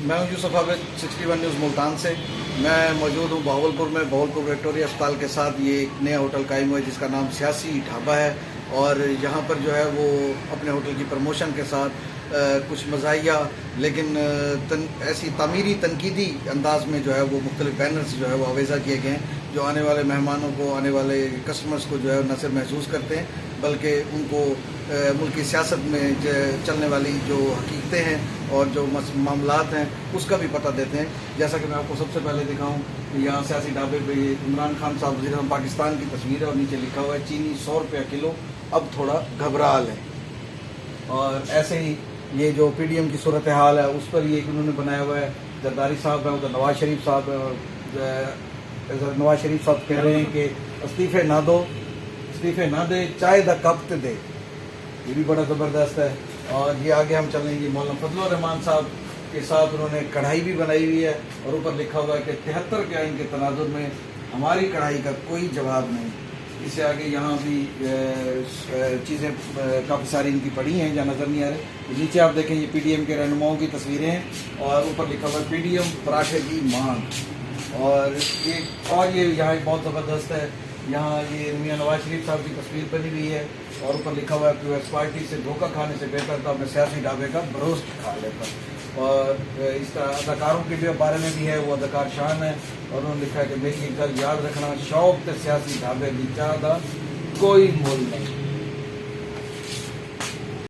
मैं हूं यूसुफ आबिद 61 न्यूज़ मुल्तान से। मैं मौजूद हूं बहावलपुर में, बहावलपुर विक्टोरिया अस्पताल के साथ। ये एक नया होटल कायम हुआ है जिसका नाम सियासी ढाबा है, और यहाँ पर जो है वो अपने होटल की प्रमोशन के साथ कुछ मज़ाहिया लेकिन ऐसी तामीरी तनकीदी अंदाज में जो है वो मुख्तलिफ बैनर्स जो है वो आवेज़ा किए गए हैं, जो आने वाले मेहमानों को, आने वाले कस्टमर्स को जो है न सिर्फ महसूस करते हैं बल्कि उनको मुल्क की सियासत में चलने वाली जो हकीकतें हैं और जो मामलात हैं उसका भी पता देते हैं। जैसा कि मैं आपको सबसे पहले दिखाऊं, यहाँ सियासी ढाबे पे इमरान खान साहब वज़ीर-ए-आज़म पाकिस्तान की तस्वीर है और नीचे लिखा हुआ है चीनी 100 रुपये किलो, अब थोड़ा घबराल है। और ऐसे ही ये जो पीडीएम की सूरत हाल है उस पर ये उन्होंने बनाया हुआ है। जरदारी साहब है, उधर नवाज शरीफ साहब है, और नवाज शरीफ साहब कह रहे हैं कि इस्तीफे ना दो, इस्तीफे ना दे, चाय द कप ते दे। ये भी बड़ा ज़बरदस्त है। और ये आगे हम चलेंगे, मौलाना फजलुर रहमान साहब के साथ उन्होंने कढ़ाई भी बनाई हुई है और ऊपर लिखा हुआ है कि 73 के आइन के तनाजुर में हमारी कढ़ाई का कोई जवाब नहीं। इससे आगे यहाँ भी चीज़ें काफ़ी सारी इनकी पड़ी हैं जहाँ नज़र नहीं आ रही। नीचे आप देखें ये पीडीएम के रहनुमाओं की तस्वीरें हैं और ऊपर लिखा हुआ है पीडीएम पराठे की मांग। और ये यहाँ बहुत ज़बरदस्त है, यहाँ ये मियां नवाज शरीफ साहब की तस्वीर बनी हुई है और ऊपर लिखा हुआ है कि इस पार्टी से धोखा खाने से बेहतर था अपने सियासी ढाबे का बरोस्ट खा लेता। और इस अदाकारों के बारे में भी है, वो अदाकार शान है और उन्होंने लिखा है कि मेरी एक गल याद रखना, शौक ते सियासी ढाबे की चाह का कोई मोल नहीं।